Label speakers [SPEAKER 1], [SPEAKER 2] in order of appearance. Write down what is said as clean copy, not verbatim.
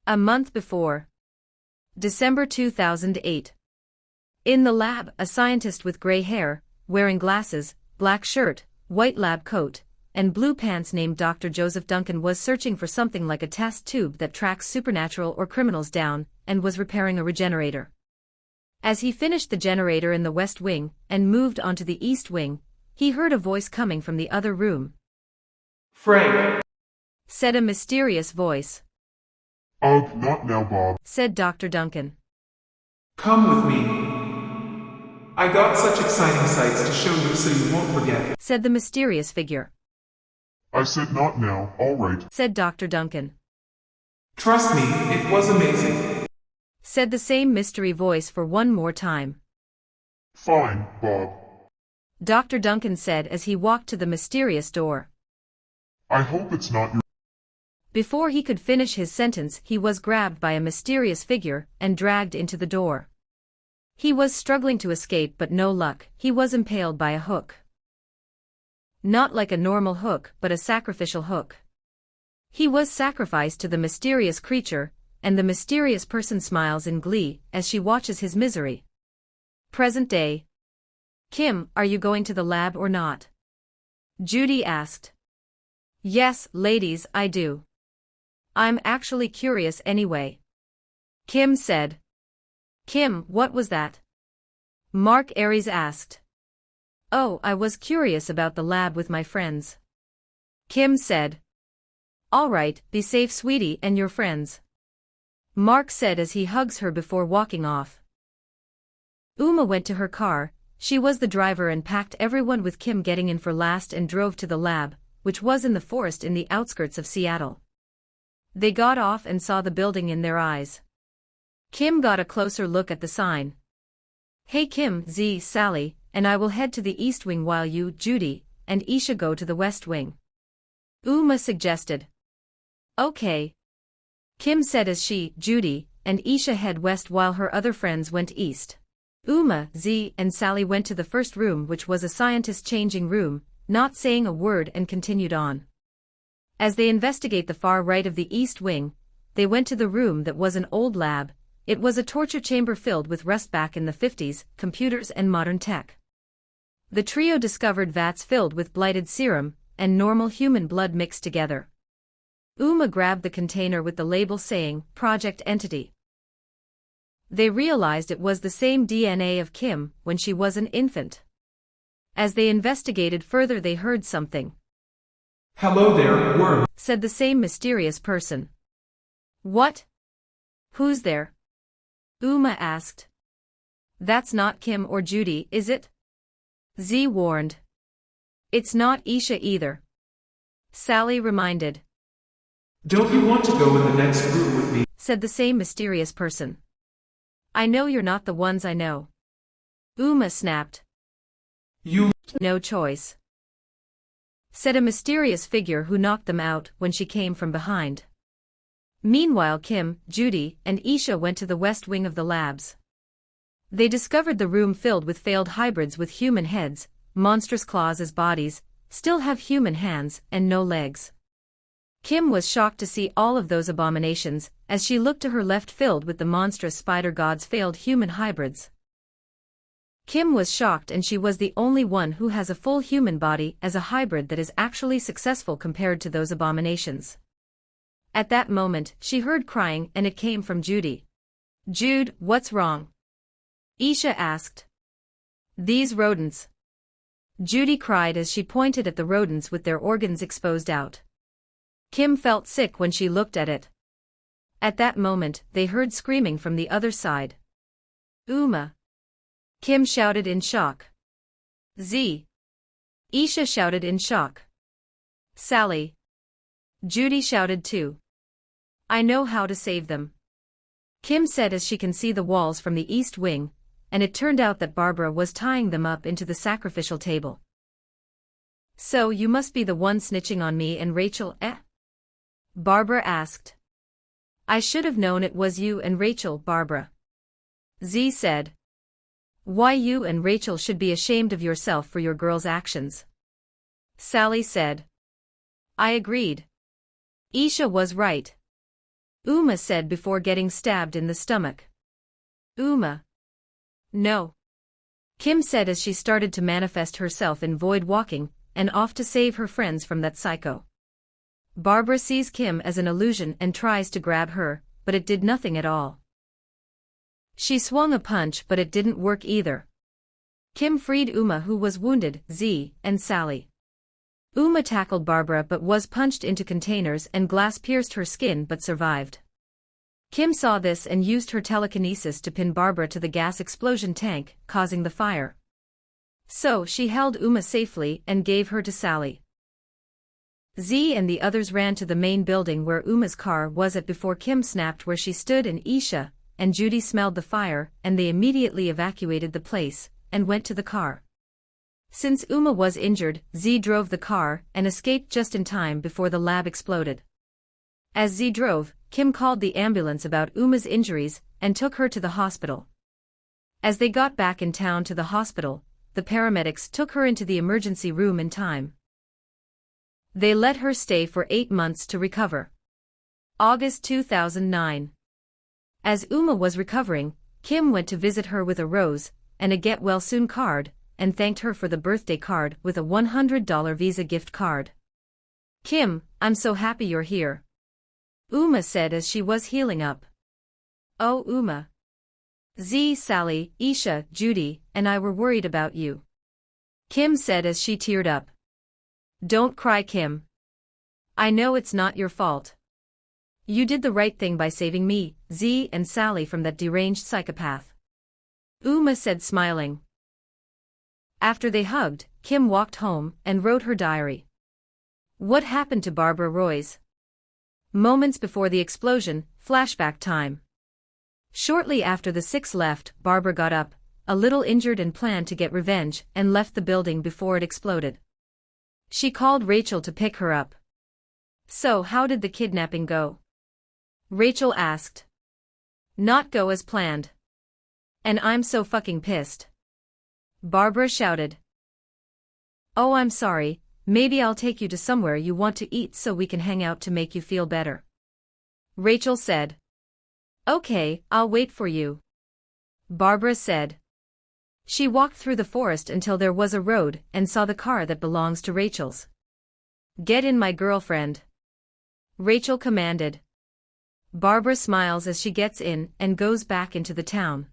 [SPEAKER 1] A month before. December 2008. In the lab, a scientist with gray hair, wearing glasses, black shirt, white lab coat, and blue pants named Dr. Joseph Duncan was searching for something like a test tube that tracks supernatural or criminals down, and was repairing a regenerator. As he finished the generator in the West Wing and moved onto the East Wing, he heard a voice coming from the other room.
[SPEAKER 2] "Frank,"
[SPEAKER 1] said a mysterious voice.
[SPEAKER 3] "Ugh, not now, Bob,"
[SPEAKER 1] said Dr. Duncan.
[SPEAKER 2] "Come with me. I got such exciting sights to show you so you won't forget,"
[SPEAKER 1] said the mysterious figure.
[SPEAKER 3] "I said not now, all right,"
[SPEAKER 1] said Dr. Duncan.
[SPEAKER 2] "Trust me, it was amazing,"
[SPEAKER 1] said the same mystery voice for one more time.
[SPEAKER 3] "Fine, Bob,"
[SPEAKER 1] Dr. Duncan said as he walked to the mysterious door.
[SPEAKER 3] "I hope it's not your—"
[SPEAKER 1] Before he could finish his sentence, he was grabbed by a mysterious figure and dragged into the door. He was struggling to escape, but no luck, he was impaled by a hook. Not like a normal hook, but a sacrificial hook. He was sacrificed to the mysterious creature, and the mysterious person smiles in glee as she watches his misery. Present day. "Kim, are you going to the lab or not?" Judy asked. "Yes, ladies, I do. I'm actually curious anyway," Kim said. "Kim, what was that?" Mark Aries asked. "Oh, I was curious about the lab with my friends," Kim said. "All right, be safe, sweetie, and your friends," Mark said as he hugs her before walking off. Uma went to her car. She was the driver and packed everyone, with Kim getting in for last, and drove to the lab, which was in the forest in the outskirts of Seattle. They got off and saw the building in their eyes. Kim got a closer look at the sign. "Hey Kim, Z, Sally, and I will head to the East Wing while you, Judy, and Isha go to the West Wing," Uma suggested. "Okay," Kim said as she, Judy, and Isha head west while her other friends went east. Uma, Z, and Sally went to the first room, which was a scientist changing room, not saying a word, and continued on. As they investigate the far right of the East Wing, they went to the room that was an old lab. It was a torture chamber filled with rust back in the 50s, computers and modern tech. The trio discovered vats filled with blighted serum and normal human blood mixed together. Uma grabbed the container with the label saying, "Project Entity." They realized it was the same DNA of Kim when she was an infant. As they investigated further, they heard something.
[SPEAKER 2] "Hello there, worm,"
[SPEAKER 1] said the same mysterious person. "What? Who's there?" Uma asked. "That's not Kim or Judy, is it?" Z warned. "It's not Isha either," Sally reminded.
[SPEAKER 2] "Don't you want to go in the next room with me?"
[SPEAKER 1] said the same mysterious person. "I know you're not the ones I know," Uma snapped.
[SPEAKER 2] "You
[SPEAKER 1] no choice," said a mysterious figure who knocked them out when she came from behind. Meanwhile, Kim, Judy, and Isha went to the West Wing of the labs. They discovered the room filled with failed hybrids with human heads, monstrous claws as bodies, still have human hands, and no legs. Kim was shocked to see all of those abominations, as she looked to her left, filled with the monstrous spider god's failed human hybrids. Kim was shocked, and she was the only one who has a full human body as a hybrid that is actually successful compared to those abominations. At that moment, she heard crying, and it came from Judy. "Jude, what's wrong?" Isha asked. "These rodents," Judy cried as she pointed at the rodents with their organs exposed out. Kim felt sick when she looked at it. At that moment, they heard screaming from the other side. "Uma!" Kim shouted in shock. "Z!" Isha shouted in shock. "Sally!" Judy shouted too. "I know how to save them," Kim said as she can see the walls from the East Wing, and it turned out that Barbara was tying them up into the sacrificial table. "So you must be the one snitching on me and Rachel, eh?" Barbara asked. "I should have known it was you and Rachel, Barbara," Z said. "Why, you and Rachel should be ashamed of yourself for your girls' actions," Sally said. I agreed. Isha was right. Uma said before getting stabbed in the stomach. Uma. No. Kim said as she started to manifest herself in void walking, and off to save her friends from that psycho. Barbara sees Kim as an illusion and tries to grab her, but it did nothing at all. She swung a punch but it didn't work either. Kim freed Uma who was wounded, Z, and Sally. Uma tackled Barbara but was punched into containers and glass pierced her skin but survived. Kim saw this and used her telekinesis to pin Barbara to the gas explosion tank, causing the fire. So she held Uma safely and gave her to Sally. Z and the others ran to the main building where Uma's car was at before Kim snapped where she stood, and Isha and Judy smelled the fire and they immediately evacuated the place and went to the car. Since Uma was injured, Z drove the car and escaped just in time before the lab exploded. As Z drove, Kim called the ambulance about Uma's injuries and took her to the hospital. As they got back in town to the hospital, the paramedics took her into the emergency room in time. They let her stay for 8 months to recover. August 2009. As Uma was recovering, Kim went to visit her with a rose and a get-well-soon card, and thanked her for the birthday card with a $100 Visa gift card. Kim, I'm so happy you're here. Uma said as she was healing up. Oh Uma. Z, Sally, Isha, Judy, and I were worried about you. Kim said as she teared up. Don't cry, Kim. I know it's not your fault. You did the right thing by saving me, Z and Sally from that deranged psychopath. Uma said smiling. After they hugged, Kim walked home and wrote her diary. What happened to Barbara Royce? Moments before the explosion, flashback time. Shortly after the 6 left, Barbara got up, a little injured, and planned to get revenge and left the building before it exploded. She called Rachel to pick her up. So how did the kidnapping go? Rachel asked. Not go as planned. And I'm so fucking pissed. Barbara shouted. Oh, I'm sorry, maybe I'll take you to somewhere you want to eat so we can hang out to make you feel better. Rachel said. Okay, I'll wait for you. Barbara said. She walked through the forest until there was a road and saw the car that belongs to Rachel's. Get in, my girlfriend. Rachel commanded. Barbara smiles as she gets in and goes back into the town.